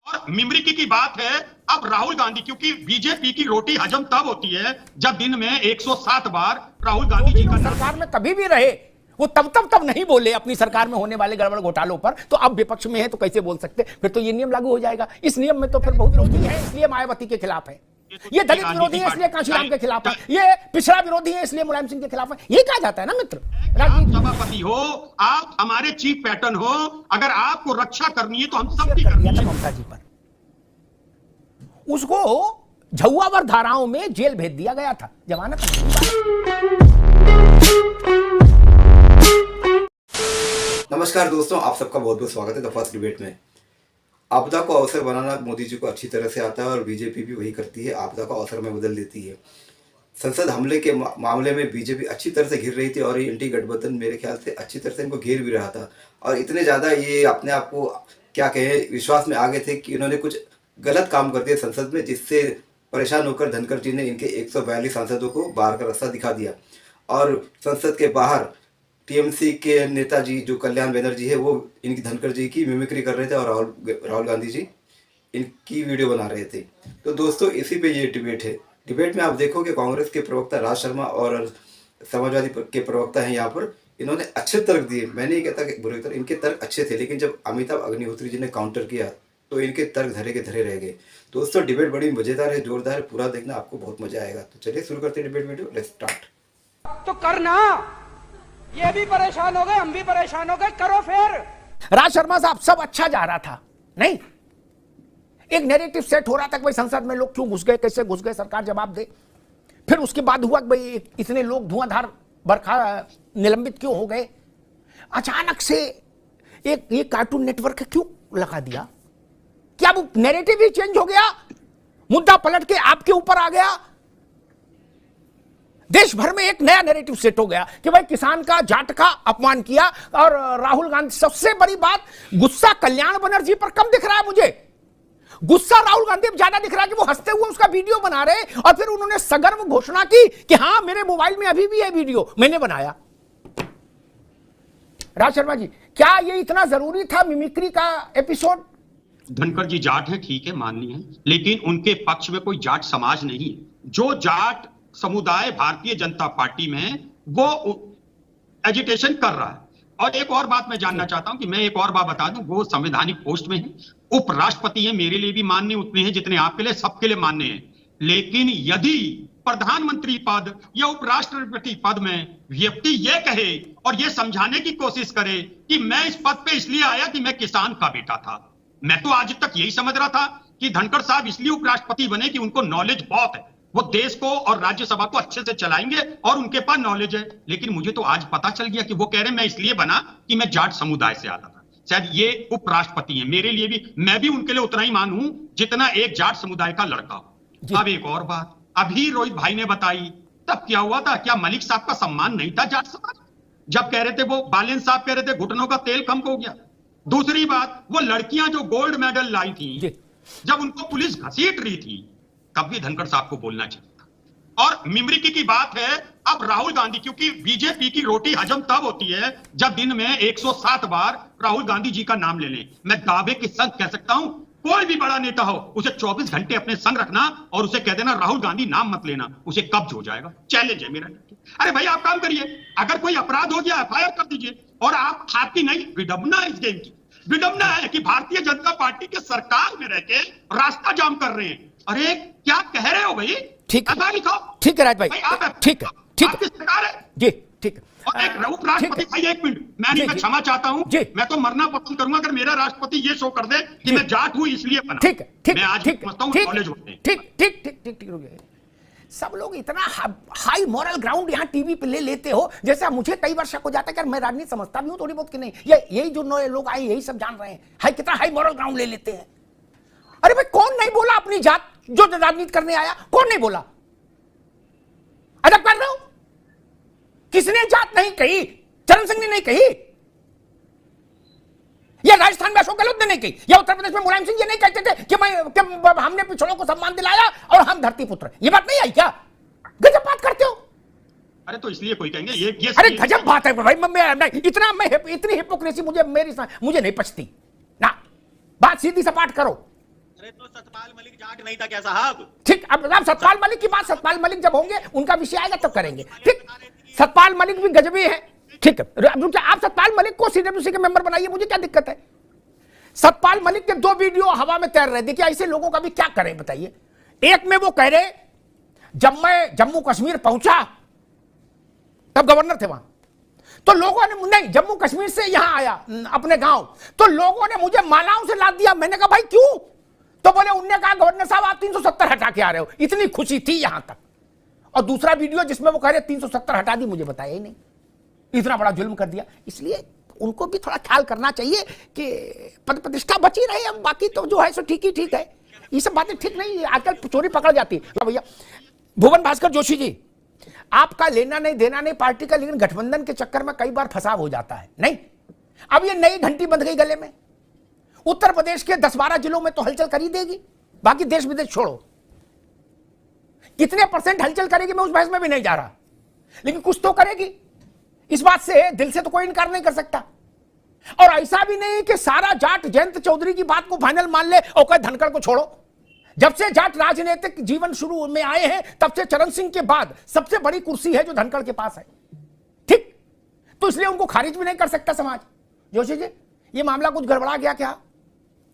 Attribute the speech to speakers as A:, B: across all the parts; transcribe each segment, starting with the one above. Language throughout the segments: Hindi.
A: और मिमरिकी की बात है अब राहुल गांधी, क्योंकि बीजेपी की रोटी हजम तब होती है जब दिन में 107 बार राहुल गांधी जी का
B: सरकार में कभी भी रहे वो तब नहीं बोले अपनी सरकार में होने वाले गड़बड़ घोटालों पर, तो अब विपक्ष में है तो कैसे बोल सकते? फिर तो ये नियम लागू हो जाएगा। इस नियम में तो फिर बहुत विरोधी है, इसलिए मायावती के खिलाफ है, ये दलित विरोधी है इसलिए कांशीराम के खिलाफ है, ये पिछड़ा विरोधी है इसलिए मुलायम सिंह के खिलाफ है। ये कहा जाता है ना मित्र।
A: सभापति हो आप, हमारे चीफ पैटर्न हो, अगर आपको रक्षा करनी है तो हम सबकी करनी है।
B: ममता जी पर उसको झुआवर धाराओं में जेल भेज दिया गया था, जमानत।
C: नमस्कार दोस्तों, आप सबका बहुत बहुत स्वागत है द फर्स्ट डिबेट में। आपदा को अवसर बनाना मोदी जी को अच्छी तरह से आता है और बीजेपी भी वही करती है, आपदा को अवसर में बदल देती है। संसद हमले के मामले में बीजेपी अच्छी तरह से घिर रही थी और ये इंडी गठबंधन मेरे ख्याल से अच्छी तरह से इनको घेर भी रहा था, और इतने ज़्यादा ये अपने आप को क्या कहे विश्वास में आ गए थे कि इन्होंने कुछ गलत काम कर दिया संसद में, जिससे परेशान होकर धनखड़ जी ने इनके 142 सांसदों को बाहर का रास्ता दिखा दिया। और संसद के बाहर टीएमसी के नेताजी जो कल्याण बनर्जी है वो इनकी धनखड़ जी की मिमिक्री कर रहे थे और राहुल गांधी जी इनकी वीडियो बना रहे थे। तो दोस्तों इसी पे ये डिबेट है। डिबेट में आप देखोगे कांग्रेस के प्रवक्ता राज शर्मा और समाजवादी के प्रवक्ता हैं, यहाँ पर इन्होंने अच्छे तर्क दिए। मैं नहीं कहता कि बुरे तर्क, इनके तर्क अच्छे थे, लेकिन जब अमिताभ अग्निहोत्री जी ने काउंटर किया तो इनके तर्क धरे के धरे रह गए। दोस्तों डिबेट बड़ी मजेदार है, जोरदार है, पूरा देखना, आपको बहुत मजा आएगा। तो चलिए शुरू करते हैं डिबेट वीडियो, लेट्स स्टार्ट।
D: तो करना, ये भी परेशान हो गए, हम भी परेशान हो गए, करो फिर।
B: राज शर्मा साहब सब अच्छा जा रहा था, नहीं एक नैरेटिव सेट हो रहा था कि भाई संसद में लोग क्यों घुस गए, कैसे घुस गए, सरकार जवाब दे। फिर उसके बाद हुआ कि भाई इतने लोग धुआंधार बरखा निलंबित क्यों हो गए। अचानक से एक ये कार्टून नेटवर्क क्यों लगा दिया? क्या वो नैरेटिव ही चेंज हो गया? मुद्दा पलट के आपके ऊपर आ गया। देश भर में एक नया नैरेटिव सेट हो गया कि भाई किसान का, जाट का अपमान किया। और राहुल गांधी, सबसे बड़ी बात, गुस्सा कल्याण बनर्जी पर कम दिख रहा है मुझे, गुस्सा राहुल गांधी पर ज्यादा दिख रहा है कि वो हंसते हुए उसका वीडियो बना रहे और फिर उन्होंने सगर्व घोषणा की कि हां मेरे मोबाइल में अभी भी है वीडियो, मैंने बनाया। राज शर्मा जी, क्या ये इतना जरूरी था मिमिक्री का एपिसोड?
A: धनखड़ जी जाट है, ठीक है, माननीय है, लेकिन उनके पक्ष में कोई जाट समाज नहीं है। जो जाट समुदाय भारतीय जनता पार्टी में वो एजिटेशन कर रहा है। और एक और बात मैं जानना चाहता हूं कि मैं एक और बात बता दूं, वो संवैधानिक पोस्ट में है, उपराष्ट्रपति है, मेरे लिए भी मान्य उतने हैं जितने आपके लिए, सबके लिए मान्य है। लेकिन यदि प्रधानमंत्री पद या उपराष्ट्रपति पद में व्यक्ति ये कहे और ये समझाने की कोशिश करे कि मैं इस पद पे इसलिए आया कि मैं किसान का बेटा था, मैं तो आज तक यही समझ रहा था कि धनखड़ साहब इसलिए उपराष्ट्रपति बने कि उनको नॉलेज बहुत है, वो देश को और राज्यसभा को अच्छे से चलाएंगे और उनके पास नॉलेज है। लेकिन मुझे तो आज पता चल गया कि वो कह रहे मैं इसलिए बना कि मैं जाट समुदाय से आता था। शायद ये उपराष्ट्रपति हैं, मेरे लिए भी, मैं भी उनके लिए उतना ही मानूं जितना एक जाट समुदाय का लड़का हो। अब एक और बात अभी रोहित भाई ने बताई, तब क्या हुआ था? क्या मलिक साहब का सम्मान नहीं था जाट समाज? जब कह रहे थे, वो बालेन साहब कह रहे थे घुटनों का तेल कम हो गया। दूसरी बात, वो लड़कियां जो गोल्ड मेडल लाई थी, जब उनको पुलिस घसीट रही थी, तब भी धनखड़ साहब को बोलना चाहिए था। और मिमरिकी की बात है अब राहुल गांधी, क्योंकि बीजेपी की रोटी हजम तब होती है जब दिन में 107 बार राहुल गांधी जी का नाम ले लें। मैं दावे के संग कह सकता हूं, कोई भी बड़ा नेता हो उसे 24 घंटे अपने संग रखना और उसे कह देना राहुल गांधी नाम मत लेना, उसे कब्ज हो जाएगा। चैलेंज है मेरा। अरे भाई आप काम करिए, अगर कोई अपराध हो गया एफआईआर कर दीजिए। और आपकी नहीं, विडंबना इस गेम की विडंबना है कि भारतीय जनता पार्टी के सरकार में रह के रास्ता जाम कर रहे हैं। अरे क्या कह रहे हो भाई?
B: ठीक है,
A: ठीक
B: है राज भाई, ठीक है, ठीक
A: है, सरकार है
B: जी, ठीक है।
A: और एक उपराष्ट्रपति भाई, एक मिनट, मैं क्षमा चाहता हूँ, मैं तो मरना पसंद करूंगा अगर मेरा राष्ट्रपति ये शो कर दे कि मैं जाट हूं इसलिए बना।
B: ठीक है, ठीक,
A: मैं आज समझता हूं कॉलेज होते हैं।
B: ठीक ठीक ठीक ठीक ठीक। सब लोग इतना हाई मॉरल ग्राउंड यहाँ टीवी पे ले लेते हो, जैसे मुझे कई बार शक हो जाता है कि मैं राजनीति समझता भी हूँ थोड़ी बहुत कि नहीं, यही जो नए लोग आए यही सब जान रहे हैं, कितना हाई मॉरल ग्राउंड ले लेते हैं। अरे भाई कौन नहीं बोला अपनी जात जो राजनीति करने आया? कौन नहीं बोला? अदब कर रहे हो? किसने जात नहीं कही? चरण सिंह ने नहीं कही, या राजस्थान में अशोक गहलोत ने नहीं कही, या उत्तर प्रदेश में मुलायम सिंह ये नहीं कहते थे कि हमने पिछड़ों को सम्मान दिलाया और हम धरती पुत्र। ये बात नहीं आई क्या? गजब बात करते हो।
A: अरे तो इसलिए कोई कहेंगे ये
B: अरे गजब बात है भाई। इतनी हिपोक्रेसी मुझे नहीं पचती ना। बात सीधी सपाट करो।
E: अरे तो सतपाल मलिक जाट नहीं था क्या साहब?
B: ठीक, अब आप सतपाल मलिक की बात, सतपाल मलिक जब होंगे उनका विषय आएगा तब करेंगे। ठीक, सतपाल मलिक भी गजबी है। ठीक है, आप सतपाल मलिक को सीडब्ल्यूसी के मेंबर बनाइए, मुझे क्या दिक्कत है। सतपाल मलिक के 2 वीडियो हवा में तैर रहे। देखिए ऐसे लोगों का भी क्या करें बताइए। एक में वो कह रहे जब मैं जम्मू कश्मीर पहुंचा, तब गवर्नर थे वहां, तो लोगों ने, नहीं जम्मू कश्मीर से यहां आया अपने गांव, तो लोगों ने मुझे मालाओं से लाद दिया। मैंने कहा भाई क्यों? तो बोले, उनने कहा गवर्नर साहब आप 370 हटा के आ रहे हो, इतनी खुशी थी यहां तक। और दूसरा वीडियो जिसमें वो कह रहे 370 हटा दी, मुझे बताया ही नहीं, इतना बड़ा जुल्म कर दिया। इसलिए उनको भी थोड़ा ख्याल करना चाहिए कि पद प्रतिष्ठा बची रहे, अब बाकी तो जो है सो ठीक ही ठीक है। ये सब बातें ठीक नहीं, आजकल चोरी पकड़ जाती है। भैया भुवन भास्कर जोशी जी, आपका लेना नहीं देना नहीं पार्टी का, लेकिन गठबंधन के चक्कर में कई बार फसाव हो जाता है। नहीं, अब ये नई घंटी बंध गई गले में। उत्तर प्रदेश के 10-12 जिलों में तो हलचल कर ही देगी, बाकी देश विदेश छोड़ो, कितने % हलचल करेगी मैं उस बहस में भी नहीं जा रहा, लेकिन कुछ तो करेगी। इस बात से दिल से तो कोई इनकार नहीं कर सकता। और ऐसा भी नहीं कि सारा जाट जयंत चौधरी की बात को फाइनल मान ले और कहे धनखड़ को छोड़ो। जब से जाट राजनीतिक जीवन शुरू में आए हैं, तब से चरण सिंह के बाद सबसे बड़ी कुर्सी है जो धनखड़ के पास है। ठीक, तो इसलिए उनको खारिज भी नहीं कर सकता समाज। जोशी जी, ये मामला कुछ गड़बड़ा गया क्या?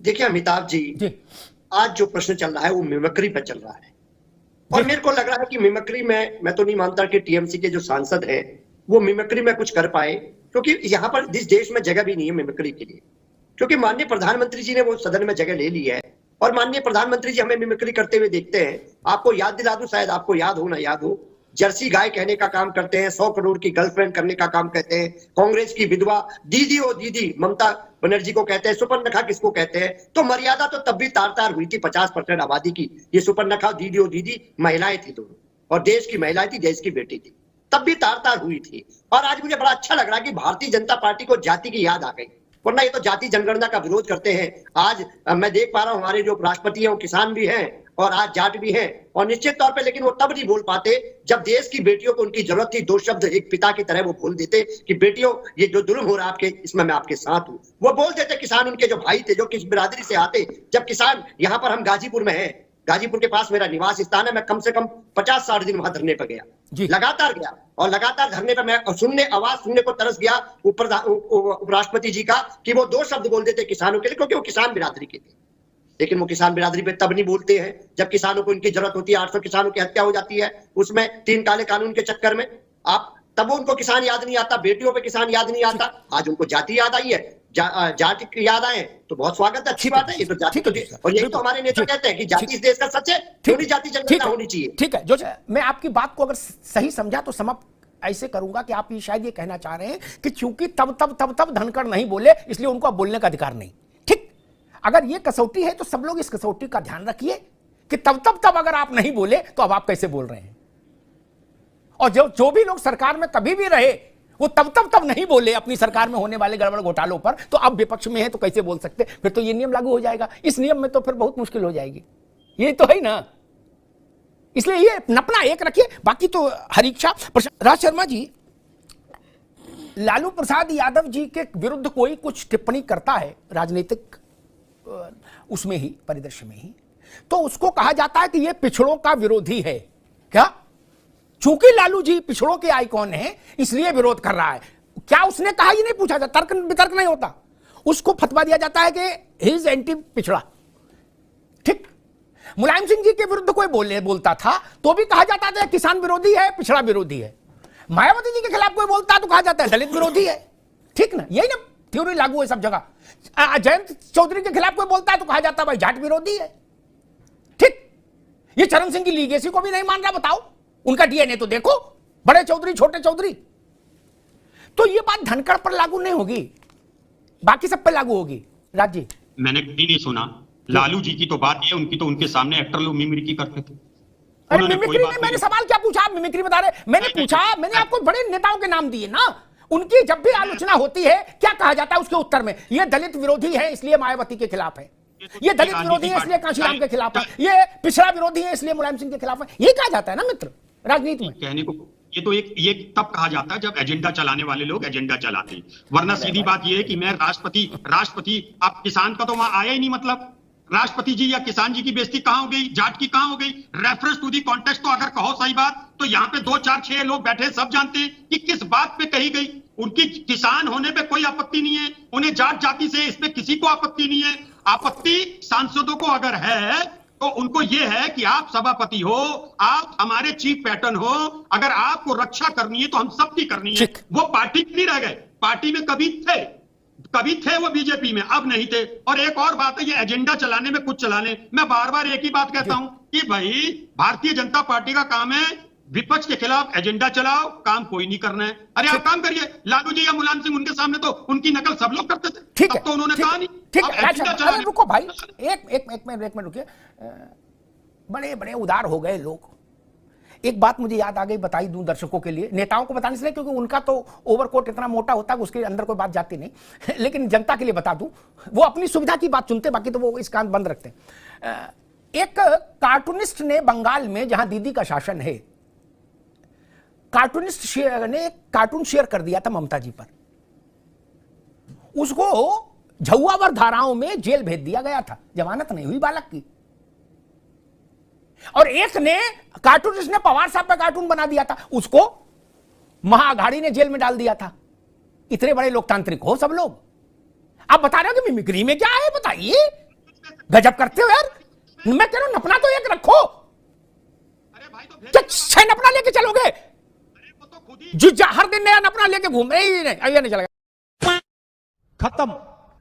F: देखिए अमिताभ जी, आज जो प्रश्न चल रहा है वो मिमिक्री पर चल रहा है, और मेरे को लग रहा है कि मिमिक्री में, मैं तो नहीं मानता कि टीएमसी के जो सांसद हैं वो मिमिक्री में कुछ कर पाए, क्योंकि यहाँ पर इस देश में जगह भी नहीं है मिमिक्री के लिए। क्योंकि माननीय प्रधानमंत्री जी ने वो सदन में जगह ले ली है, और माननीय प्रधानमंत्री जी हमें मिमिक्री करते हुए देखते हैं। आपको याद दिला दूं, शायद आपको याद हो ना याद हो, जर्सी गाय कहने का काम करते हैं, 100 करोड़ की गर्लफ्रेंड करने का काम कहते हैं, कांग्रेस की विधवा दीदी ओ दीदी ममता बनर्जी को कहते हैं, सुपर्णखा किसको कहते हैं। तो मर्यादा तो तब भी तार तार हुई थी 50% आबादी की। ये सुपर्णखा दीदी ओ दीदी महिलाएं थी दोनों, और देश की महिलाएं थी, देश की बेटी थी, तब भी तार तार हुई थी। और आज मुझे बड़ा अच्छा लग रहा है कि भारतीय जनता पार्टी को जाति की याद आ गई, वरना ये तो जाति जनगणना का विरोध करते हैं। आज मैं देख पा रहा हूं हमारे जो राष्ट्रपति हैं वो किसान भी हैं और आज जाट भी हैं, और निश्चित तौर पे, लेकिन वो तब नहीं बोल पाते जब देश की बेटियों को उनकी जरूरत थी। 2 शब्द एक पिता की तरह वो बोल देते कि बेटियों ये जो जुल्म हो रहा है आपके, इसमें मैं आपके साथ हूं। वो बोल देते। किसान उनके जो भाई थे, जो किस बिरादरी से आते, जब किसान, यहाँ पर हम गाजीपुर में हैं, गाजीपुर के पास मेरा निवास स्थान है, मैं कम से कम 50-60 दिन वहां धरने पर गया, लगातार गया, और लगातार धरने पर मैं आवाज सुनने को तरस गया उपराष्ट्रपति जी का, कि वो 2 शब्द बोल देते किसानों के लिए, क्योंकि वो किसान बिरादरी के थे। लेकिन वो किसान बिरादरी पे तब नहीं बोलते हैं जब किसानों को इनकी जरूरत होती है। 800 किसानों की हत्या हो जाती है उसमें 3 काले कानून के चक्कर में, आप तब उनको किसान याद नहीं आता, बेटियों पे किसान याद नहीं आता। आज उनको जाति याद आई है, जाति याद आए तो बहुत स्वागत है, अच्छी बात है। ये तो जाति तो, और यही तो हमारे नेता कहते हैं कि जाति इस देश का सच है, क्यों नहीं जाति जनगणना होनी चाहिए।
B: ठीक है, जो मैं आपकी बात को अगर सही समझा तो समाप्त ऐसे करूंगा कि आप ये शायद ये कहना चाह रहे हैं कि चूंकि तब धनखड़ नहीं बोले, इसलिए उनको अब बोलने का अधिकार नहीं। ठीक, अगर ये कसौटी है तो सब लोग इस कसौटी का ध्यान रखिए कि तब अगर आप नहीं बोले तो अब आप कैसे बोल रहे हैं। और जो भी लोग सरकार में कभी भी रहे वो तब नहीं बोले अपनी सरकार में होने वाले गड़बड़ घोटालों पर, तो अब विपक्ष में है तो कैसे बोल सकते? फिर तो ये नियम लागू हो जाएगा। इस नियम में तो फिर बहुत मुश्किल हो जाएगी, ये तो है ना। इसलिए ये नपना एक रखिए, बाकी तो हरीक्षा। राज शर्मा जी, लालू प्रसाद यादव जी के विरुद्ध कोई कुछ टिप्पणी करता है राजनीतिक उसमें ही, परिदृश्य में ही, तो उसको कहा जाता है कि ये पिछड़ों का विरोधी है। क्या? चूंकि लालू जी पिछड़ों के आइकॉन हैं इसलिए विरोध कर रहा है। क्या उसने कहा? ही नहीं पूछा जाता, तर्क वितर्क नहीं होता, उसको फतवा दिया जाता है कि ही इज एंटी पिछड़ा। ठीक, मुलायम सिंह जी के विरुद्ध कोई बोलता था तो भी कहा जाता था किसान विरोधी है, पिछड़ा विरोधी है। मायावती जी के खिलाफ कोई बोलता तो कहा जाता है दलित विरोधी है। ठीक ना, यही ना थ्योरी लागू है सब जगह। जयंत चौधरी के खिलाफ कोई बोलता है तो कहा जाता है भाई जाट विरोधी है। ठीक, ये चरण सिंह की लीगेसी को भी नहीं मान रहा, बताओ। उनका डीएनए तो देखो, बड़े चौधरी छोटे चौधरी। तो ये बात धनखड़ पर लागू नहीं होगी, बाकी सब पर लागू होगी। राज जी,
A: मैंने कभी नहीं सुना लालू जी की तो बात ये, उनकी तो उनके सामने एक्टर लोग मिमिक्री करते थे।
B: अरे मिमिक्री नहीं, मैंने सवाल क्या पूछा? आप मिमिक्री बता रहे। मैंने पूछा, मैंने आपको बड़े नेताओं के नाम दिए ना, उनकी जब भी आलोचना होती है क्या कहा जाता है उसके उत्तर में? ये दलित विरोधी है इसलिए मायावती के खिलाफ है, ये दलित विरोधी है इसलिए कांशीराम के खिलाफ है, ये पिछड़ा विरोधी है इसलिए मुलायम सिंह के खिलाफ है। ये कहा जाता है ना मित्र राजनीति में।
A: कहने को ये तो ये तब कहा जाता है जब एजेंडा चलाने वाले लोग एजेंडा चलाते हैं, वरना सीधी बात ये है कि मैं राष्ट्रपति अब किसान का तो वहां आया ही नहीं। मतलब राष्ट्रपति जी या किसान जी की बेइज्जती कहां हो गई, जाट की कहां हो गई? रेफरेंस टू दी कॉन्टेक्स्ट तो अगर कहो सही बात, तो यहां पे 2 4 6 लोग बैठे सब जानते हैं कि किस बात पे कही गई। उनकी किसान होने पे कोई आपत्ति नहीं है, उन्हें जाट जाति से इस पे किसी को आपत्ति नहीं है। आपत्ति सांसदों को अगर है तो उनको यह है कि आप सभापति हो, आप हमारे चीफ पैटर्न हो, अगर आपको रक्षा करनी है तो हम सबकी करनी है। वो पार्टी नहीं रह गए, पार्टी में कभी थे वो बीजेपी में, अब नहीं थे। और एक और बात है, ये एजेंडा चलाने में कुछ चलाने, मैं बार बार एक ही बात कहता हूं कि भाई भारतीय जनता पार्टी का काम है विपक्ष के खिलाफ एजेंडा चलाओ, काम कोई नहीं करना है। अरे आप काम करिए, लालू जी या मुलायम सिंह उनके सामने तो उनकी नकल सब लोग करते थे,
B: ठीक है,
A: तो उन्होंने कहा नहीं।
B: ठीक
A: अब
B: है,
A: एजेंडा चलाने-
B: रुको भाई, एक मिनट रुकिए। बड़े बड़े उदार हो गए लोग। एक बात मुझे याद आ गई, बताई दूं दर्शकों के लिए, नेताओं को बताने से नहीं, क्योंकि उनका तो ओवरकोट इतना मोटा होता है उसके अंदर कोई बात जाती नहीं लेकिन जनता के लिए बता दूं, वो अपनी सुविधा की बात चुनते, बाकी तो वो इस कान बंद रखते हैं। एक कार्टूनिस्ट ने बंगाल में, जहां दीदी का शासन है, कार्टूनिस्ट ने एक कार्टून शेयर कर दिया था ममता जी पर। उसको झौवावर धाराओं में जेल भेज दिया गया था, जमानत नहीं हुई बालक की। और एक ने, कार्टूनिस्ट ने पवार साहब पर कार्टून बना दिया था, उसको महाअघाड़ी ने जेल में डाल दिया था। इतने बड़े लोकतांत्रिक हो सब लोग, आप बता रहे हो कि मिमिक्री में क्या है? बताइए, गजब करते हो यार। मैं कह रहा हूं नपना तो एक रखो, क्या 6 नपना लेके चलोगे? जो हर दिन नया नपना लेके घूम रहे ही नहीं चलेगा।
G: खत्म,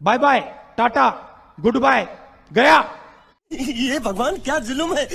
G: bye bye, tata, good bye, गया।
H: ये भगवान क्या जुल्म है।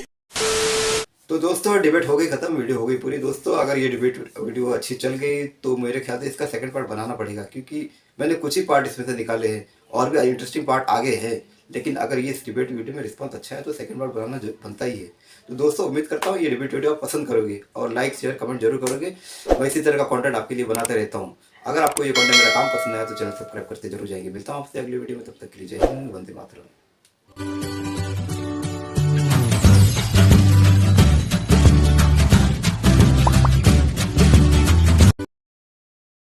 C: तो दोस्तों डिबेट हो गई खत्म, वीडियो हो गई पूरी। दोस्तों अगर ये डिबेट वीडियो अच्छी चल गई तो मेरे ख्याल से इसका सेकंड पार्ट बनाना पड़ेगा, क्योंकि मैंने कुछ ही पार्ट इसमें से निकाले हैं और भी इंटरेस्टिंग पार्ट आगे है। लेकिन अगर ये इस डिबेट वीडियो में रिस्पॉन्स अच्छा है तो सेकंड पार्ट बनाना बनता ही है। तो दोस्तों उम्मीद करता हूँ ये डिबेट वीडियो आप पसंद करोगे और लाइक शेयर कमेंट जरूर करोगे। मैं इसी तरह का कंटेंट आपके लिए बनाते रहता हूँ। अगर आपको ये कंटेंट मेरा काम पसंद आया तो चैनल सब्सक्राइब करते जरूर जाएंगे। मिलता हूँ आपसे अगली वीडियो में, तब तक के लिए जय हिंद, वंदे मातरम।